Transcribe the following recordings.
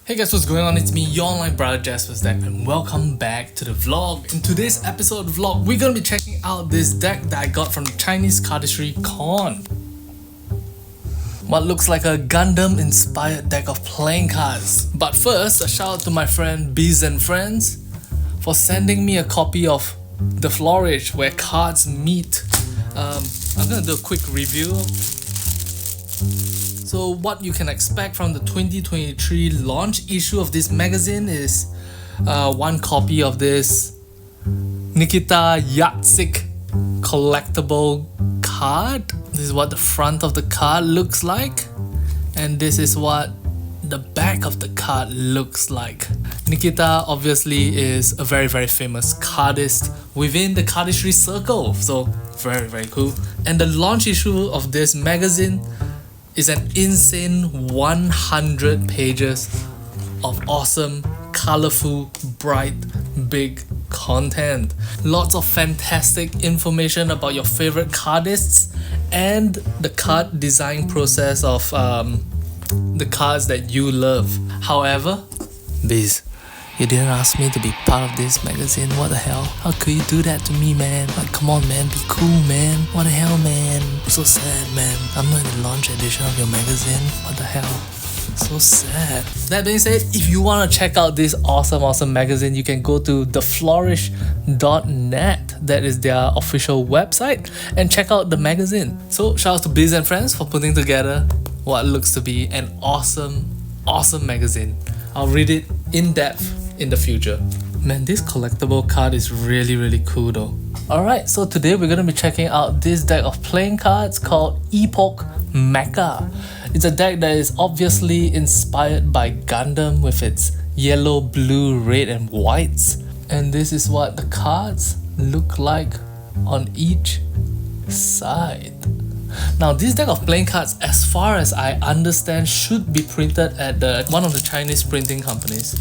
Hey guys, what's going on? It's me, your online brother Jaspas deck, and welcome back to the vlog. In today's episode of the vlog, we're gonna be checking out this deck that I got from the Chinese Cardistry con. What looks like a Gundam inspired deck of playing cards. But first, a shout out to my friend Bees and Friends for sending me a copy of The Flourish where cards meet. I'm gonna do a quick review. So what you can expect from the 2023 launch issue of this magazine is one copy of this Nikita Yatsik collectible card. This is what the front of the card looks like, and this is what the back of the card looks like. Nikita obviously is a very famous cardist within the cardistry circle, so very cool. And the launch issue of this magazine is an insane 100 pages of awesome, colorful, bright, big content. Lots of fantastic information about your favorite cardists and the card design process of the cards that you love. However, Biz, you didn't ask me to be part of this magazine. What the hell? How could you do that to me, man? Like, come on, man. Be cool, man. What the hell, man? I'm so sad, man. I'm not in the launch edition of your magazine. What the hell? So sad. That being said, if you want to check out this awesome magazine, you can go to theflourish.net. That is their official website, and check out the magazine. So shout out to Biz and Friends for putting together what looks to be an awesome magazine. I'll read it in depth in the future. Man, this collectible card is really cool though. Alright, so today we're going to be checking out this deck of playing cards called Epoch Mecha. It's a deck that is obviously inspired by Gundam with its yellow, blue, red and whites. And this is what the cards look like on each side. Now, this deck of playing cards, as far as I understand, should be printed at one of the Chinese printing companies.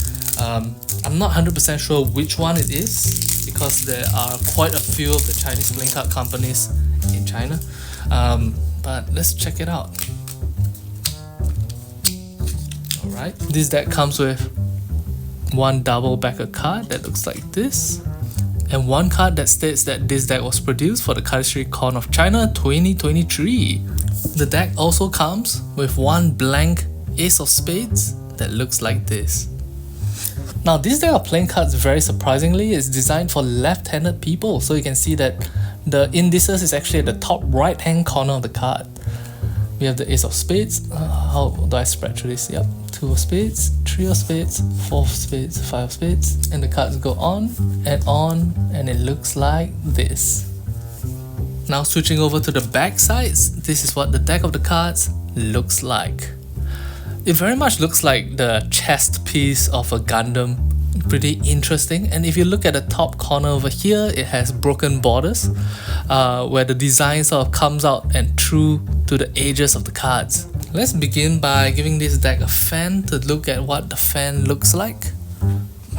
I'm not 100% sure which one it is, because there are quite a few of the Chinese playing card companies in China. But let's check it out. Alright, this deck comes with one double backer card that looks like this, and one card that states that this deck was produced for the Cardistry Con of China 2023. The deck also comes with one blank Ace of Spades that looks like this. Now, this deck of playing cards, very surprisingly, is designed for left-handed people, so you can see that the indices is actually at the top right-hand corner of the card. We have the Ace of Spades. How do I spread through this? Yep. 2 of Spades, 3 of Spades, 4 of Spades, 5 of Spades, and the cards go on, and it looks like this. Now, switching over to the back sides, this is what the deck of the cards looks like. It very much looks like the chest piece of a Gundam. Pretty interesting. And if you look at the top corner over here, it has broken borders, where the design sort of comes out and through to the edges of the cards. Let's begin by giving this deck a fan to look at what the fan looks like.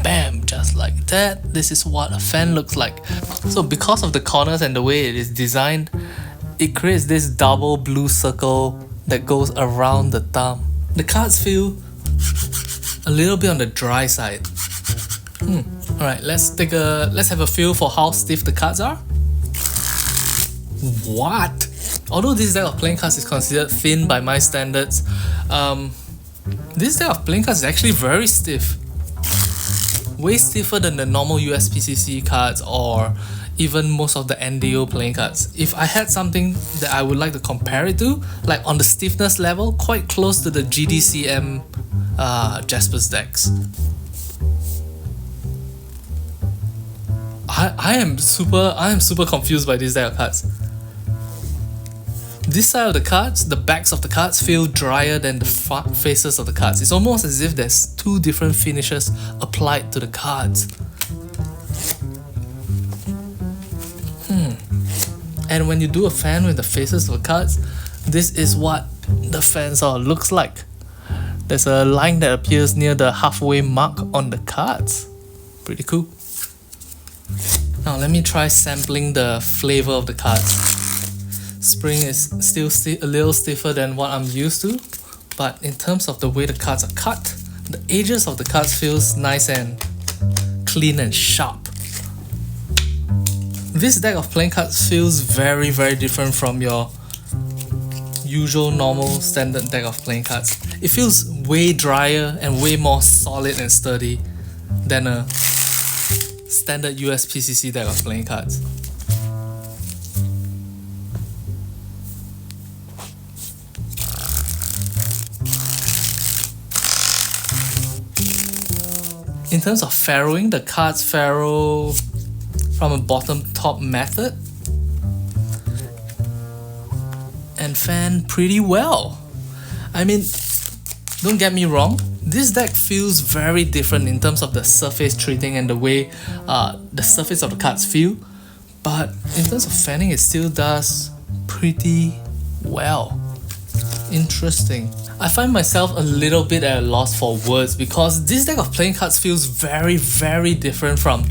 Bam! Just like that. This is what a fan looks like. So because of the corners and the way it is designed, it creates this double blue circle that goes around the thumb. The cards feel a little bit on the dry side. Alright, let's have a feel for how stiff the cards are. What? Although this deck of playing cards is considered thin by my standards, this deck of playing cards is actually very stiff. Way stiffer than the normal USPCC cards or even most of the NDO playing cards. If I had something that I would like to compare it to, like on the stiffness level, quite close to the GDCM Jaspas decks. I am super confused by this deck of cards. This side of the cards, the backs of the cards feel drier than the faces of the cards. It's almost as if there's two different finishes applied to the cards. And when you do a fan with the faces of the cards, this is what the fan sort of looks like. There's a line that appears near the halfway mark on the cards. Pretty cool. Now let me try sampling the flavor of the cards. Spring is still a little stiffer than what I'm used to, but in terms of the way the cards are cut, The edges of the cards feels nice and clean and sharp. This deck of playing cards feels very different from your usual normal standard deck of playing cards. It feels way drier and way more solid and sturdy than a standard USPCC deck of playing cards. In terms of farrowing, the cards farrow from a bottom-top method and fan pretty well. I mean, don't get me wrong, this deck feels very different in terms of the surface treating and the way the surface of the cards feel, but in terms of fanning, it still does pretty well. Interesting. I find myself a little bit at a loss for words because this deck of playing cards feels very different from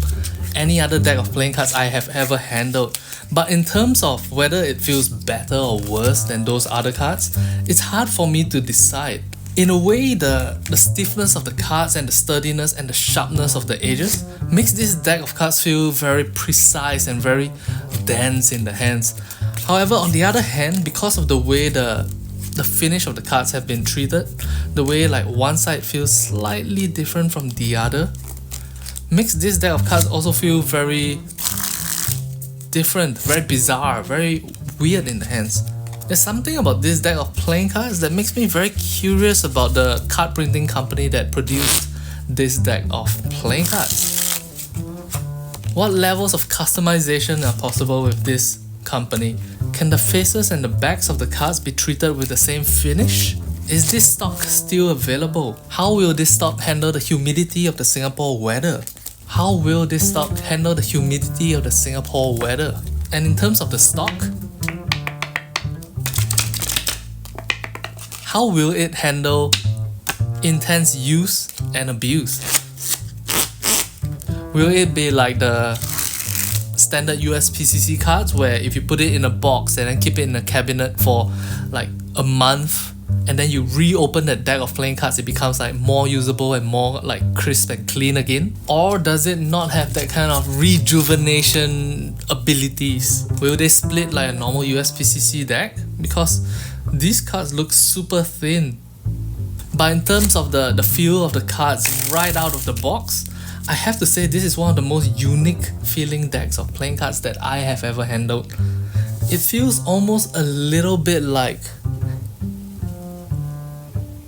any other deck of playing cards I have ever handled. But in terms of whether it feels better or worse than those other cards, it's hard for me to decide. In a way, the stiffness of the cards and the sturdiness and the sharpness of the edges makes this deck of cards feel very precise and very dense in the hands. However, on the other hand, because of the way the finish of the cards have been treated, the way like one side feels slightly different from the other, makes this deck of cards also feel very different, very bizarre, very weird in the hands. There's something about this deck of playing cards that makes me very curious about the card printing company that produced this deck of playing cards. What levels of customization are possible with this company? Can the faces and the backs of the cards be treated with the same finish? Is this stock still available? How will this stock handle the humidity of the Singapore weather? How will this stock handle the humidity of the Singapore weather? And in terms of the stock, how will it handle intense use and abuse? Will it be like the standard USPCC cards where if you put it in a box and then keep it in a cabinet for like a month and then you reopen the deck of playing cards, it becomes like more usable and more like crisp and clean again? Or does it not have that kind of rejuvenation abilities? Will they split like a normal USPCC deck? Because these cards look super thin. But in terms of the feel of the cards right out of the box, I have to say this is one of the most unique feeling decks of playing cards that I have ever handled. It feels almost a little bit like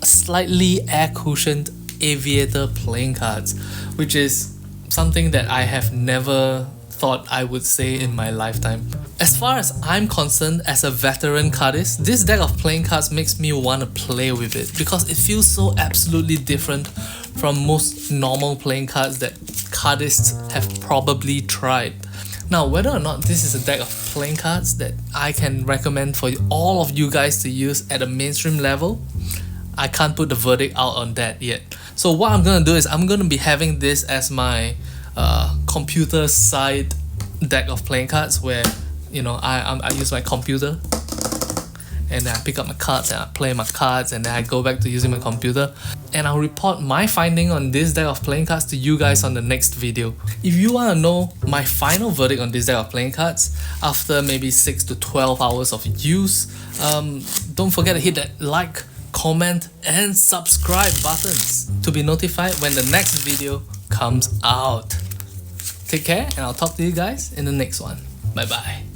a slightly air-cushioned aviator playing cards, which is something that I have never thought I would say in my lifetime. As far as I'm concerned, as a veteran cardist, this deck of playing cards makes me want to play with it because it feels so absolutely different from most normal playing cards that cardists have probably tried. Now, whether or not this is a deck of playing cards that I can recommend for all of you guys to use at a mainstream level, I can't put the verdict out on that yet. So what I'm going to do is I'm going to be having this as my computer side deck of playing cards where, you know, I use my computer and then I pick up my cards and I play my cards and then I go back to using my computer and I'll report my finding on this deck of playing cards to you guys on the next video. If you want to know my final verdict on this deck of playing cards after maybe 6 to 12 hours of use, don't forget to hit that like, comment and subscribe buttons to be notified when the next video comes out. Take care and I'll talk to you guys in the next one. Bye bye.